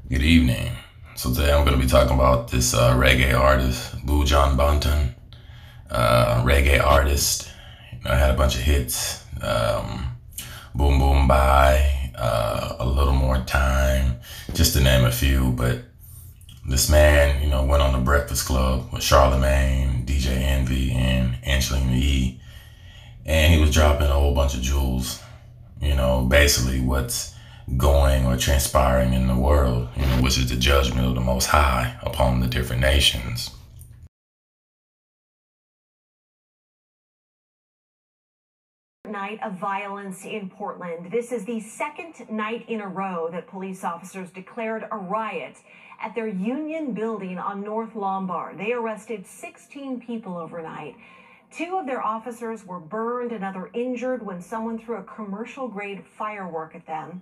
Good evening. So today I'm going to be talking about this reggae artist, Buju Banton, reggae artist. I had a bunch of hits, Boom Boom Bye, A Little More Time, just to name a few. But this man, went on the Breakfast Club with Charlemagne, DJ Envy, and Angelina E, and he was dropping a whole bunch of jewels. Basically what's going or transpiring in the world, which is the judgment of the Most High upon the different nations. Night of violence in Portland. This is the second night in a row that police officers declared a riot at their Union building on North Lombard. They arrested 16 people overnight. 2 of their officers were burned, another injured when someone threw a commercial-grade firework at them.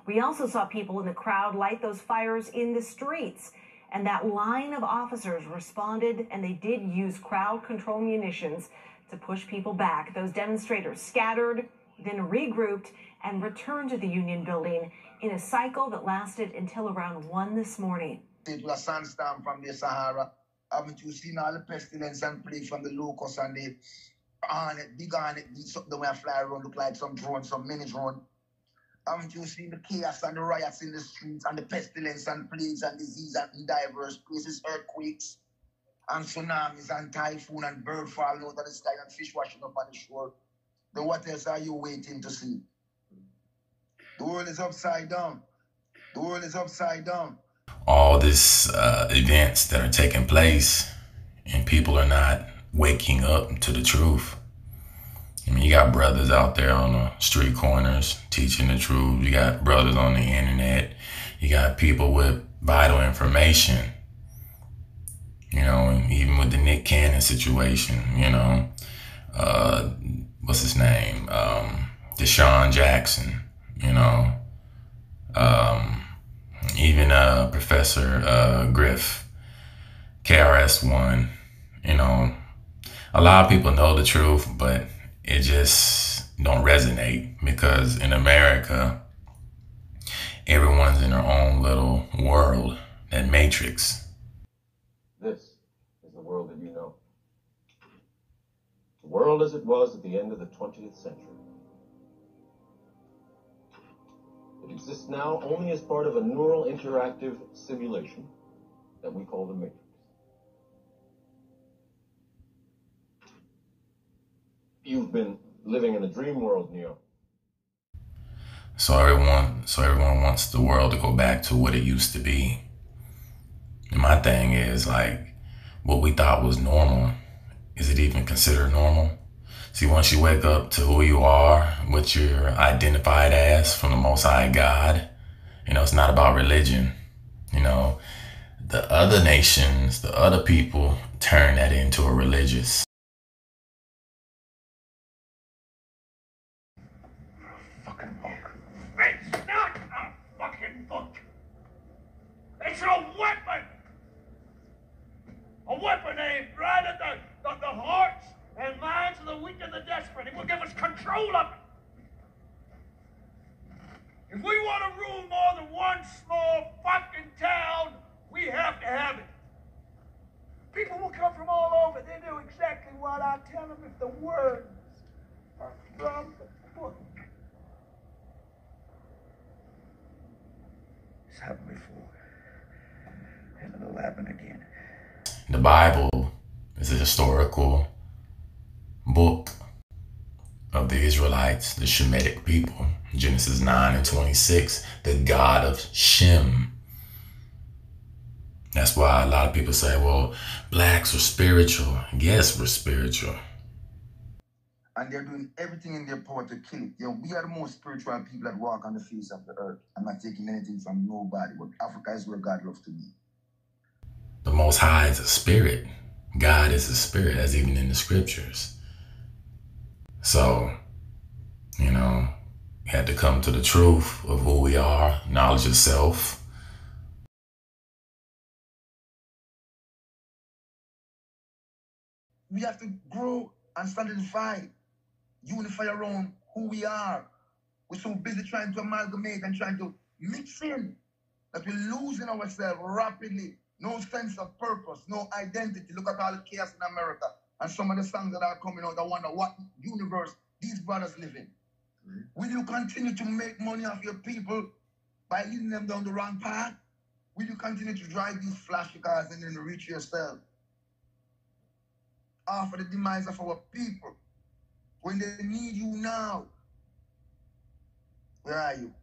We also saw people in the crowd light those fires in the streets. And that line of officers responded, and they did use crowd control munitions to push people back. Those demonstrators scattered, then regrouped, and returned to the Union building in a cycle that lasted until around 1 this morning. It was a sandstorm from the Sahara. Haven't you seen all the pestilence and plague from the locusts and the hornet, big hornet, the way I fly around, look like some drone, some mini drone? Haven't you seen the chaos and the riots in the streets and the pestilence and plagues and disease and in diverse places, earthquakes and tsunamis and typhoon and bird falling out of the sky and fish washing up on the shore? Then what else are you waiting to see? The world is upside down. The world is upside down. All this events that are taking place, and people are not waking up to the truth. You got brothers out there on the street corners teaching the truth. You got brothers on the internet. You got people with vital information. Even with the Nick Cannon situation, what's his name? Deshaun Jackson, even Professor Griff, KRS-One, a lot of people know the truth, but it just don't resonate because in America, everyone's in their own little world, that matrix. This is the world that you know. The world as it was at the end of the 20th century. It exists now only as part of a neural interactive simulation that we call the Matrix. You've been living in a dream world, Neo. So everyone wants the world to go back to what it used to be. And my thing is, what we thought was normal, is it even considered normal? See, once you wake up to who you are, what you're identified as from the Most High God, it's not about religion. The other nations, the other people turn that into a religious. Fucking book. It's not a fucking book. It's a weapon. A weapon aimed right at the hearts and minds of the weak and the desperate. It will give us control of it. If we want to rule more than one small fucking town, we have to have it. People will come from all over. They do exactly what I tell them if the words are from the book. It's happened before. And it'll happen again. The Bible is a historical book of the Israelites, the Shemitic people. Genesis 9:26, the God of Shem. That's why a lot of people say, well, blacks are spiritual. Yes, we're spiritual. And they're doing everything in their power to kill it. We are the most spiritual people that walk on the face of the earth. I'm not taking anything from nobody, but Africa is where God loves to be. The Most High is a spirit. God is a spirit, as even in the scriptures. So, you had to come to the truth of who we are, knowledge of self. We have to grow and solidify, unify around who we are. We're so busy trying to amalgamate and trying to mix in that we're losing ourselves rapidly. No sense of purpose, no identity. Look at all the chaos in America. And some of the songs that are coming out, I wonder what universe these brothers live in. Will you continue to make money off your people by leading them down the wrong path? Will you continue to drive these flashy cars and then reach yourself? After the demise of our people, when they need you now, where are you?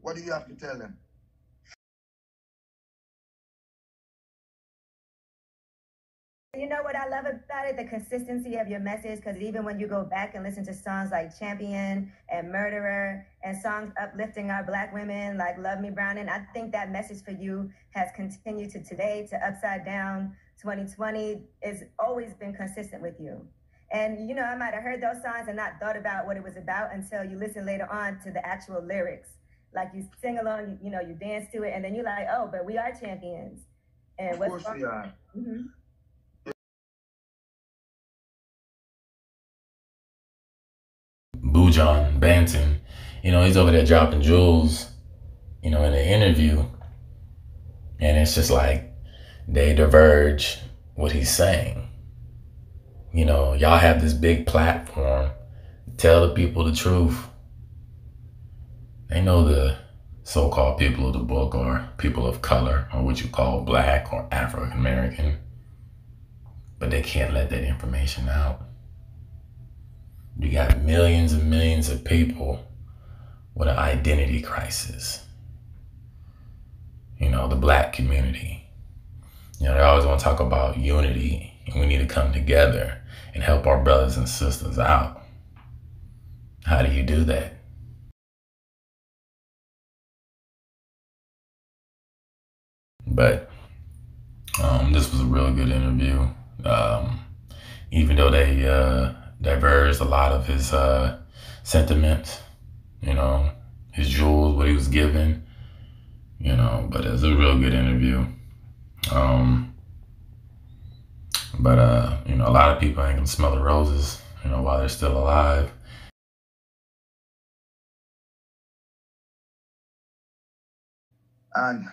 What do you have to tell them? You know what I love about it? The consistency of your message, because even when you go back and listen to songs like Champion and Murderer and songs uplifting our Black women like Love Me Browning, I think that message for you has continued to today, to Upside Down 2020. It's always been consistent with you. And, you know, I might have heard those songs and not thought about what it was about until you listen later on to the actual lyrics. Like you sing along, you know, you dance to it, and then you're like, oh, but we are champions. And of course we are. Mm-hmm. Buju Banton, you know, he's over there dropping jewels, you know, in an interview. And it's just like they diverge what he's saying. You know, y'all have this big platform. Tell the people the truth. They know the so-called people of the book are people of color, or what you call Black or African American. But they can't let that information out. You got millions and millions of people with an identity crisis. You know, the Black community. You know, they always want to talk about unity, and we need to come together and help our brothers and sisters out. How do you do that? But this was a real good interview. Even though they diverged a lot of his sentiments, you know, his jewels, what he was given, you know, but it was a real good interview. You know, a lot of people ain't gonna smell the roses, you know, while they're still alive. And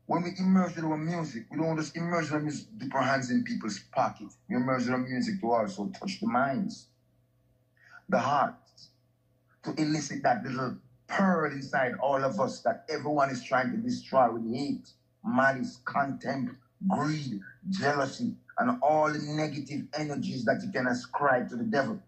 when we immerse in our music, we don't just immerse our music, dip our hands in people's pockets. We immerse our music to also touch the minds, the hearts, to elicit that little pearl inside all of us that everyone is trying to destroy with hate, malice, contempt, greed, jealousy, and all the negative energies that you can ascribe to the devil.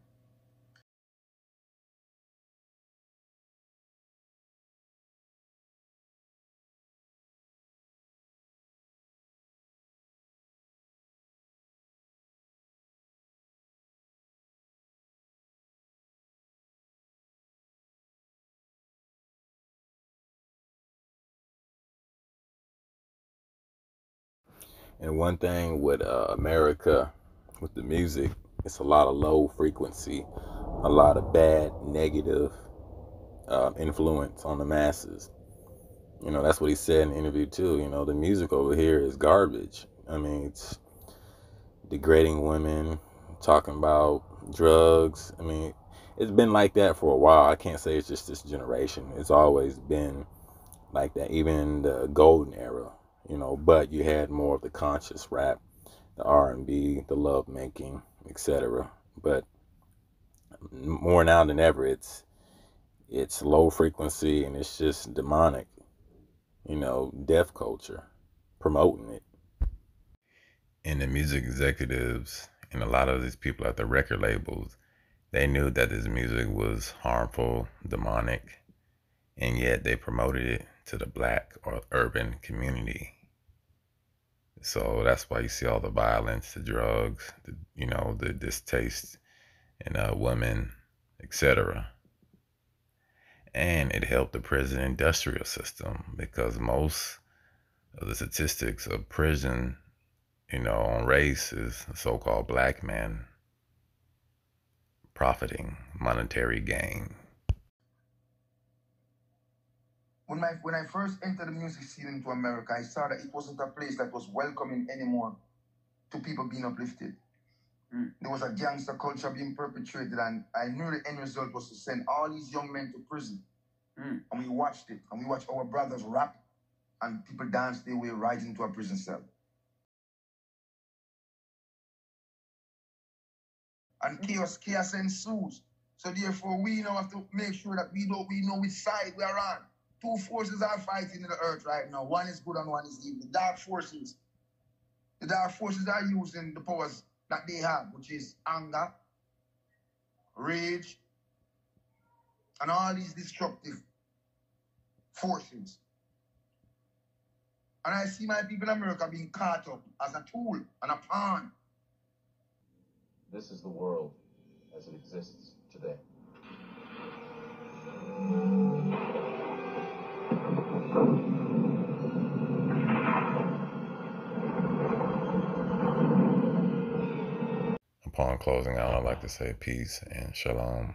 And one thing with America, with the music, it's a lot of low frequency, a lot of bad, negative influence on the masses. You know, that's what he said in the interview too. You know, the music over here is garbage. I mean, it's degrading women, talking about drugs. I mean, it's been like that for a while. I can't say it's just this generation. It's always been like that, even in the golden era, you know, but you had more of the conscious rap, the R&B, the love making, etc. But more now than ever, it's low frequency, and it's just demonic, you know, death culture promoting it. And the music executives and a lot of these people at the record labels, they knew that this music was harmful, demonic, and yet they promoted it to the Black or urban community. So that's why you see all the violence, the drugs, you know, the distaste in women, etc. And it helped the prison industrial system, because most of the statistics of prison, you know, on race is so-called Black men profiting, monetary gain. When I first entered the music scene into America, I saw that it wasn't a place that was welcoming anymore to people being uplifted. There was a gangster culture being perpetrated, and I knew the end result was to send all these young men to prison. And we watched it. And we watched our brothers rap and people dance their way right into a prison cell. And chaos ensues. So therefore, we now have to make sure that we know which side we are on. Two forces are fighting in the earth right now. One is good and one is evil. The dark forces are using the powers that they have, which is anger, rage, and all these destructive forces. And I see my people in America being caught up as a tool and a pawn. This is the world as it exists today. Upon closing out, I'd like to say peace and shalom.